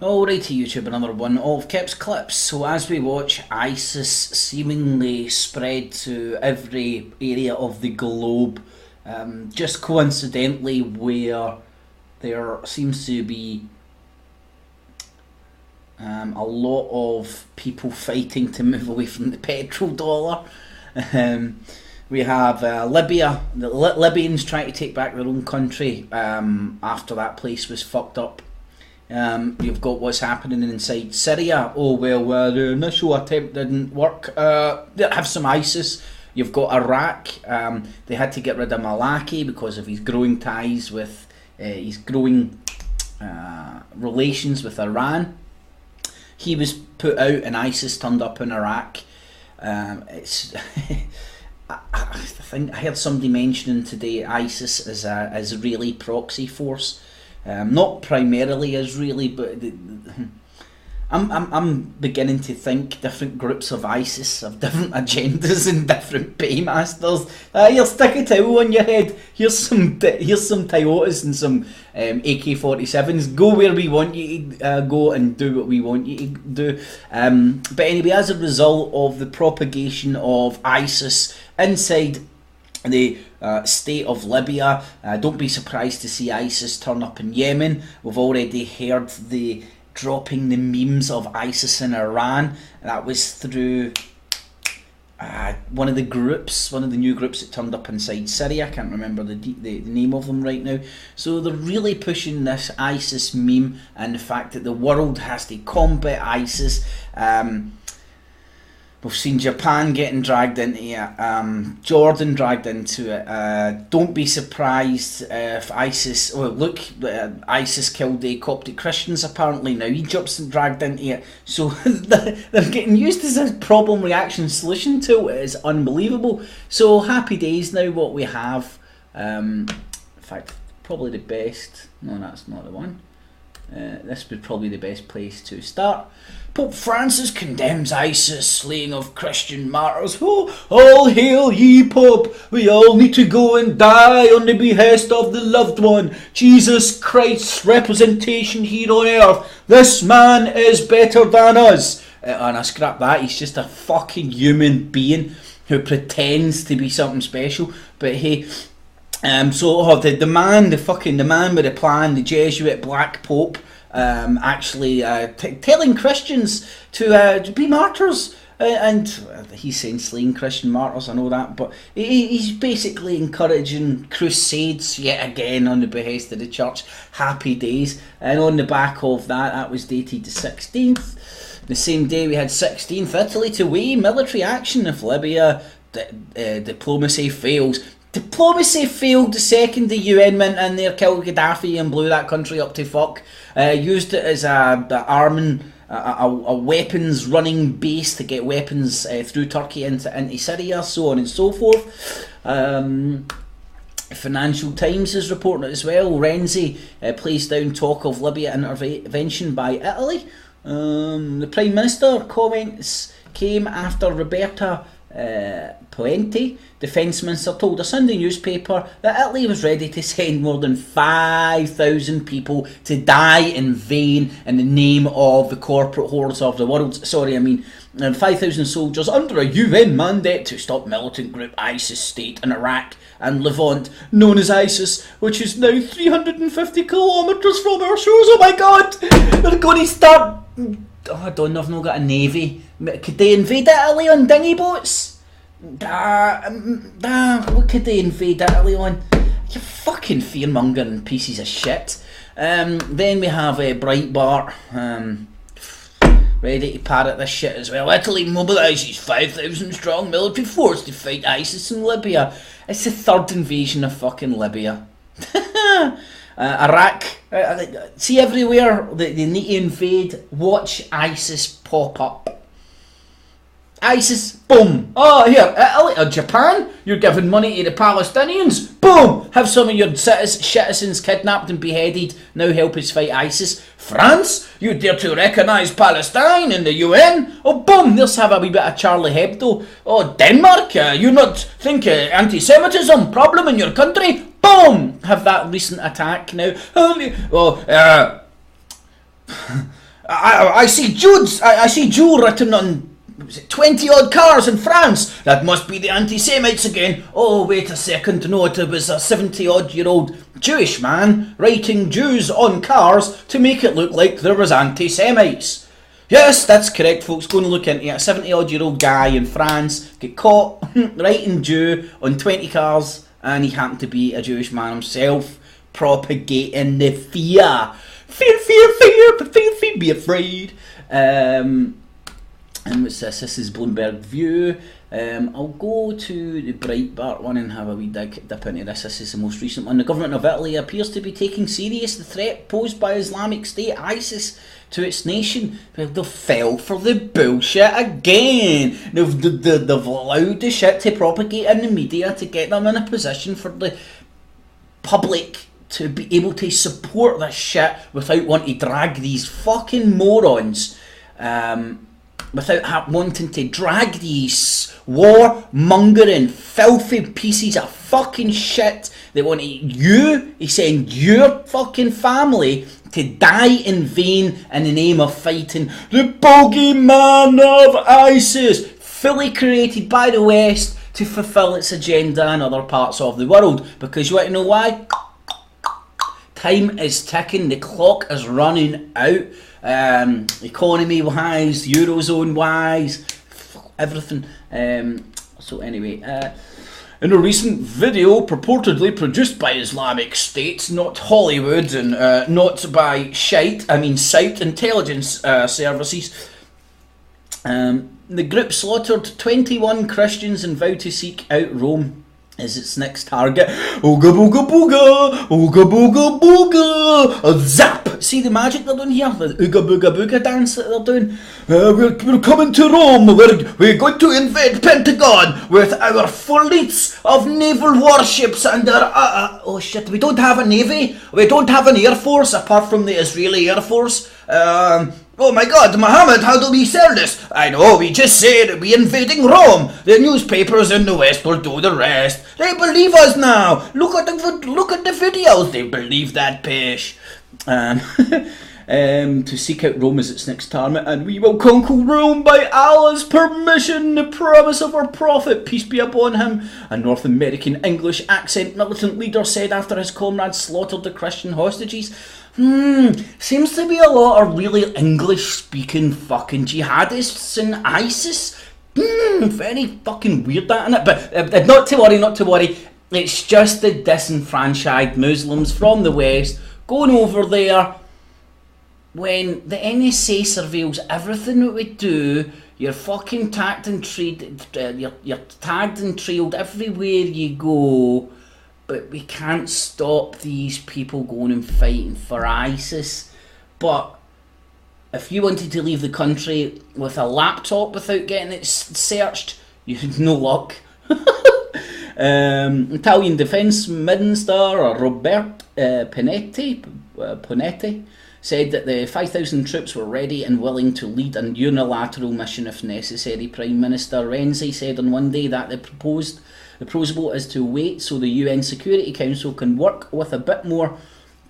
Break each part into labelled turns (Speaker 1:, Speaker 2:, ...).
Speaker 1: Alrighty YouTube, another one of Kip's Clips. So as we watch ISIS seemingly spread to every area of the globe, just coincidentally where there seems to be a lot of people fighting to move away from the petrodollar. We have Libya, the Libyans trying to take back their own country after that place was fucked up. You've got what's happening inside Syria. Oh well, the initial attempt didn't work. Have some ISIS. You've got Iraq. They had to get rid of Malaki because of his growing ties with his growing relations with Iran. He was put out and ISIS turned up in Iraq. It's I think I heard somebody mentioning today ISIS as a Israeli proxy force. Not primarily Israeli, but I'm beginning to think different groups of ISIS have different agendas and different paymasters. Here, stick a towel on your head. Here's some Toyotas and some AK-47s. Go where we want you to go and do what we want you to do. But anyway, as a result of the propagation of ISIS inside the state of Libya, don't be surprised to see ISIS turn up in Yemen. We've already heard the dropping the memes of ISIS in Iran. That was through one of the new groups that turned up inside Syria. I can't remember the name of them right now. So they're really pushing this ISIS meme and the fact that the world has to combat ISIS. We've seen Japan getting dragged into it, Jordan dragged into it. Don't be surprised if ISIS, ISIS killed the Coptic Christians apparently. Now Egypt's dragged into it. So they're getting used as a problem reaction solution tool. It is unbelievable. So happy days now what we have. In fact, probably the best, no that's not the one. This would probably be the best place to start. Pope Francis condemns ISIS slaying of Christian martyrs. Oh, all hail ye Pope, we all need to go and die on the behest of the loved one, Jesus Christ's representation here on earth. This man is better than us. And I scrap that, he's just a fucking human being who pretends to be something special. But hey, the man with the plan, the Jesuit Black Pope, actually telling Christians to be martyrs, and he's saying slaying Christian martyrs, I know that, but he's basically encouraging crusades yet again on the behest of the church. Happy days. And on the back of that was dated the 16th. The same day we had 16th, Italy to weigh military action if Libya diplomacy fails. Diplomacy failed the second the UN went in there, killed Gaddafi and blew that country up to fuck. Used it as a weapons running base to get weapons through Turkey into Syria, so on and so forth. Financial Times is reporting it as well. Renzi plays down talk of Libya intervention by Italy. The Prime Minister comments came after Roberta Puente, Defence Minister, told a Sunday newspaper that Italy was ready to send more than 5,000 people to die in vain in the name of the corporate whores of the world. 5,000 soldiers under a UN mandate to stop militant group ISIS state in Iraq and Levant, known as ISIS, which is now 350 kilometres from our shores. Oh my god! They're going to start... Oh, I don't know, I've not got a navy. Could they invade Italy on dinghy boats? What could they invade Italy on? You fucking fear-mongering pieces of shit. Then we have Breitbart, ready to parrot this shit as well. Italy mobilises 5,000 strong military force to fight ISIS in Libya. It's the third invasion of fucking Libya. Iraq, see everywhere they need to invade, watch ISIS pop up. ISIS, boom. Oh, here, Italy or Japan, you're giving money to the Palestinians. Boom! Have some of your citizens kidnapped and beheaded. Now help us fight ISIS. France, you dare to recognise Palestine in the UN. Oh, boom! Let's have a wee bit of Charlie Hebdo. Oh, Denmark, you not think anti-Semitism problem in your country? Boom! Have that recent attack now. I see Jude's. I see Jew written on 20 odd cars in France. That must be the anti-Semites again. Oh, wait a second. No, it was a 70-odd-year-old Jewish man writing Jews on cars to make it look like there was anti-Semites. Yes, that's correct, folks. Go and look into it. A 70-odd-year-old guy in France get caught writing Jew on 20 cars, and he happened to be a Jewish man himself, propagating the fear. Fear, fear, fear, but fear, fear, be afraid. And what's this? This is Bloomberg View. I'll go to the Breitbart one and have a wee dip into this. This is the most recent one. The government of Italy appears to be taking serious the threat posed by Islamic State, ISIS, to its nation. Well, they fell for the bullshit again. They've allowed the shit to propagate in the media to get them in a position for the public to be able to support this shit without wanting to drag these fucking morons, without wanting to drag these war-mongering, filthy pieces of fucking shit that want you to send your fucking family to die in vain in the name of fighting the bogeyman of ISIS, fully created by the West to fulfill its agenda in other parts of the world. Because you want to know why? Time is ticking, the clock is running out, economy wise, Eurozone wise, everything. So anyway, in a recent video purportedly produced by Islamic State, not Hollywood and not by Sight intelligence services, the group slaughtered 21 Christians and vowed to seek out Rome as its next target. Ooga booga booga, ooga booga booga, zap! See the magic they're doing here? The ooga booga booga dance that they're doing? We're coming to Rome, we're going to invade Pentagon with our fleets of naval warships and our... oh shit, we don't have a navy, we don't have an air force apart from the Israeli Air Force. Oh my god, Muhammad, how do we sell this? I know, we just said we're invading Rome. The newspapers in the West will do the rest. They believe us now. Look at the videos. They believe that pish. To seek out Rome as its next target, and we will conquer Rome by Allah's permission, the promise of our prophet, peace be upon him, a North American English accent militant leader said after his comrades slaughtered the Christian hostages. Seems to be a lot of really English-speaking fucking jihadists in ISIS. Very fucking weird that, innit? But not to worry. It's just the disenfranchised Muslims from the West going over there. When the NSA surveils everything that we do, you're fucking tagged and you're tagged and trailed everywhere you go. But we can't stop these people going and fighting for ISIS. But if you wanted to leave the country with a laptop without getting it searched, you had no luck. Italian Defence Minister Robert Ponetti said that the 5,000 troops were ready and willing to lead a unilateral mission if necessary. Prime Minister Renzi said on Monday that the proposal is to wait so the UN Security Council can work with a bit more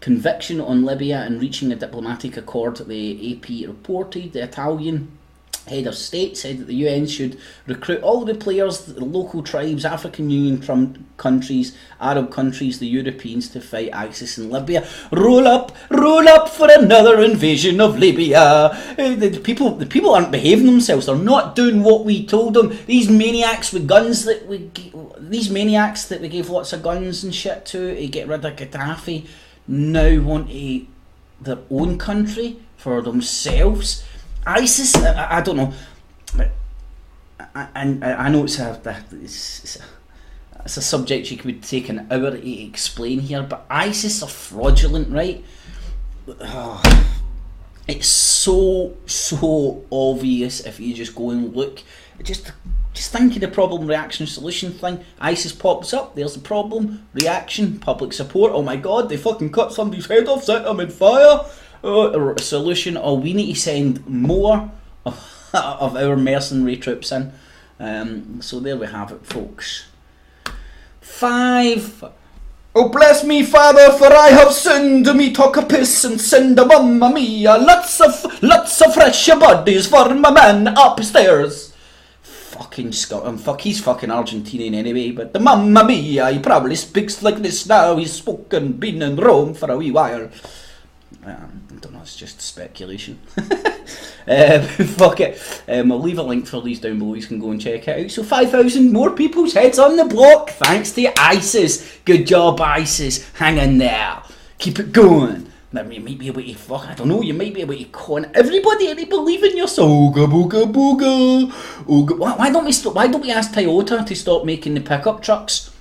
Speaker 1: conviction on Libya and reaching a diplomatic accord, the AP reported. The Italian head of state said that the UN should recruit all the players, the local tribes, African Union countries, Arab countries, the Europeans to fight ISIS in Libya. Roll up for another invasion of Libya. The people aren't behaving themselves. They're not doing what we told them. These maniacs with guns that we gave lots of guns and shit to get rid of Gaddafi now want their own country for themselves. ISIS, I don't know, I know it's a subject you could take an hour to explain here, but ISIS are fraudulent, right? It's so obvious if you just go and look. Just think of the problem, reaction, solution thing. ISIS pops up, there's the problem, reaction, public support. Oh my god, they fucking cut somebody's head off, set them in fire. Solution, we need to send more of our mercenary troops in. So there we have it, folks. 5 Oh bless me, Father, for I have sinned. Me talk a piss and send a mamma mia. Lots of fresh bodies for my man upstairs. Fucking Scotland. Fuck, he's fucking Argentinian anyway. But the mamma mia, he probably speaks like this now. He's spoken, been in Rome for a wee while. I don't know, it's just speculation. Fuck it. I'll leave a link for these down below, you can go and check it out. So 5,000 more people's heads on the block, thanks to ISIS. Good job, ISIS. Hang in there. Keep it going. Maybe you might be able to, fuck, I don't know, you might be able to con everybody into believing you're so ooga booga booga. Ooga. Why don't we ask Toyota to stop making the pickup trucks?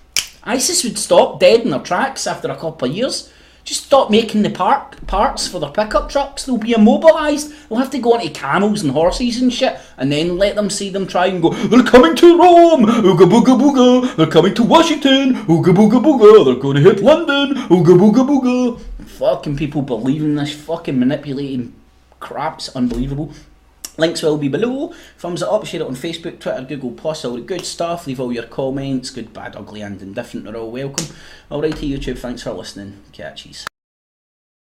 Speaker 1: ISIS would stop dead in their tracks after a couple of years. Just stop making the parts for their pickup trucks. They'll be immobilised. They'll have to go onto camels and horses and shit, and then let them see them try and go, they're coming to Rome, ooga booga booga. They're coming to Washington, ooga booga booga. They're going to hit London, ooga booga booga. Fucking people believing this fucking manipulating crap's unbelievable. Links will be below. Thumbs it up, share it on Facebook, Twitter, Google+, all the good stuff. Leave all your comments, good, bad, ugly and indifferent, they're all welcome. Alrighty YouTube, thanks for listening. Catchies.